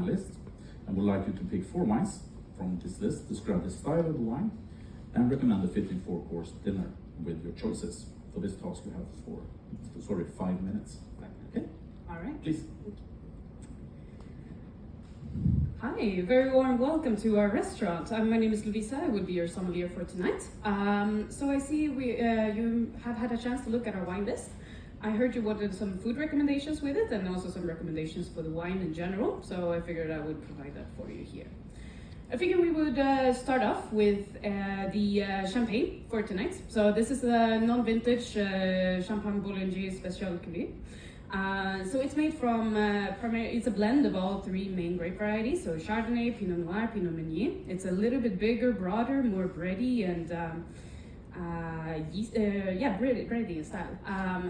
wine list and would like you to pick 4 wines from this list, describe the style of the wine, and recommend a fitting 4-course dinner with your choices. For this task, you have 5 minutes. Okay? All right. Please. Hi, very warm welcome to our restaurant. My name is Lovisa. I will be your sommelier for tonight. So I see you have had a chance to look at our wine list. I heard you wanted some food recommendations with it and also some recommendations for the wine in general. So I figured I would provide that for you here. I figured we would start off with the champagne for tonight. So this is a non-vintage Champagne Bollinger Special Cuvée. So it's made from, it's a blend of all 3 main grape varieties. So Chardonnay, Pinot Noir, Pinot Meunier. It's a little bit bigger, broader, more bready and bready in style.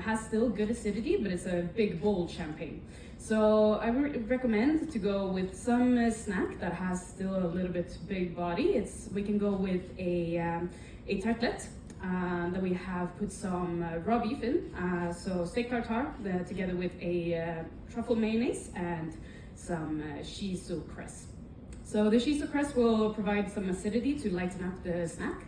Has still good acidity, but it's a big, bold champagne. So I would recommend to go with some snack that has still a little bit big body. We can go with a tartelette that we have put some raw beef in. So steak tartare together with a truffle mayonnaise and some shiso cress. So the shiso cress will provide some acidity to lighten up the snack.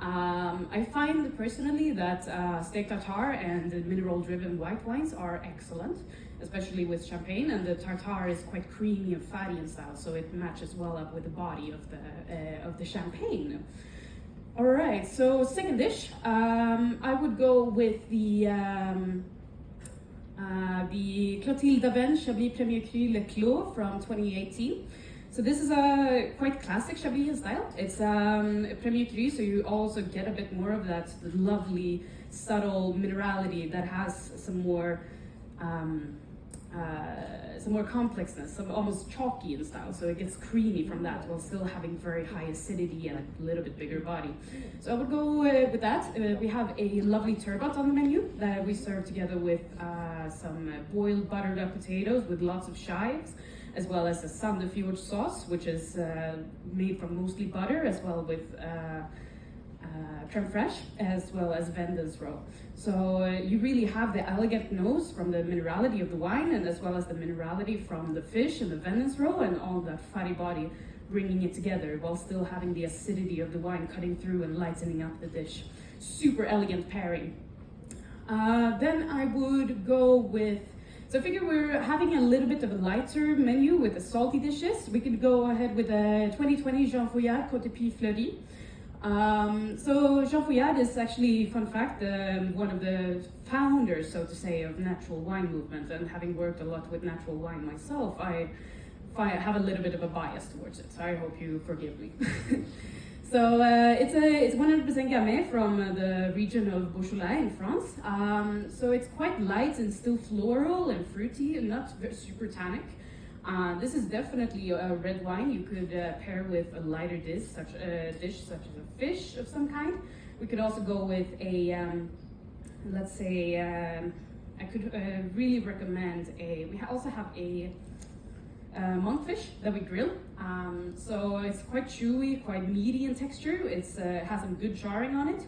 I find personally that steak tartare and mineral-driven white wines are excellent, especially with champagne, and the tartare is quite creamy and fatty in style, so it matches well up with the body of the champagne. All right, so second dish, I would go with the Clotilde Daven Chablis Premier Cru Le Clos from 2018. So this is a quite classic Chablis in style. It's Premier Cru, so you also get a bit more of that lovely, subtle minerality that has some more complexness, some almost chalky in style. So it gets creamy from that while still having very high acidity and a little bit bigger body. So I would go with that. We have a lovely turbot on the menu that we serve together with some boiled buttered up potatoes with lots of chives, as well as a Saint de Fjord sauce, which is made from mostly butter, as well with creme fraiche, as well as Vendes roe. So you really have the elegant nose from the minerality of the wine, and as well as the minerality from the fish and the Vendes roe, and all that fatty body bringing it together, while still having the acidity of the wine cutting through and lightening up the dish. Super elegant pairing. Then I would go with, so I figure we're having a little bit of a lighter menu with the salty dishes. We could go ahead with a 2020 Jean Fouillade Côte Épis Fleurie. So Jean Fouillade is actually, fun fact, one of the founders, so to say, of natural wine movement. And having worked a lot with natural wine myself, I have a little bit of a bias towards it. So I hope you forgive me. So it's 100% Gamay from the region of Beaujolais in France. So it's quite light and still floral and fruity and not super tannic. This is definitely a red wine you could pair with a lighter dish such as a fish of some kind. We could also go with a, let's say, I could really recommend we also have a monkfish that we grill. So it's quite chewy, quite meaty in texture. It has some good charring on it,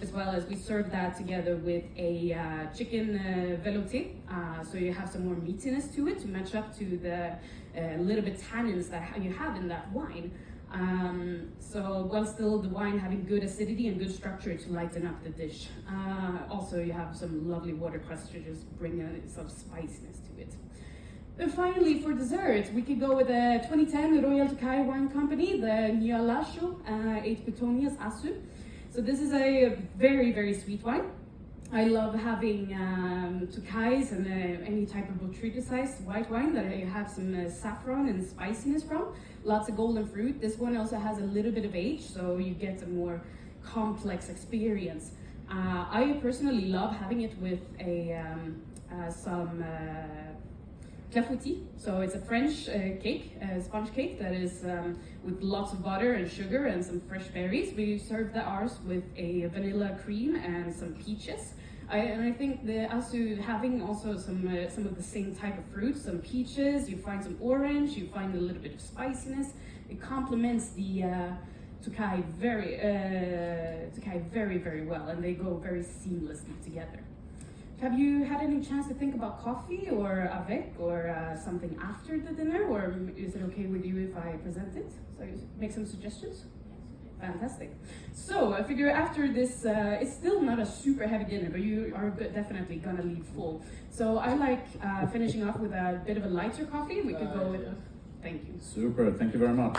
as well as we serve that together with a chicken velouté. So you have some more meatiness to it to match up to the little bit tannins that you have in that wine. So while still the wine having good acidity and good structure to lighten up the dish. Also you have some lovely watercress to just bring some spiciness to it. And finally, for dessert, we could go with the 2010 Royal Tokai Wine Company, the Nialasho 8 Petunias Asu. So this is a very, very sweet wine. I love having Tokais and any type of botryticized white wine that you have some saffron and spiciness from. Lots of golden fruit. This one also has a little bit of age, so you get a more complex experience. I personally love having it with some clafoutis. So it's a French cake, sponge cake that is with lots of butter and sugar and some fresh berries. We serve ours with a vanilla cream and some peaches. I think the Asu having also some of the same type of fruits, some peaches, you find some orange, you find a little bit of spiciness. It complements the Tokai very, very well, and they go very seamlessly together. Have you had any chance to think about coffee or avec or something after the dinner, or is it okay present it. So you make some suggestions. Fantastic. So I figure after this, it's still not a super heavy dinner, but you are definitely gonna leave full. So I like finishing off with a bit of a lighter coffee. We could go with. Thank you. Super. Thank you very much.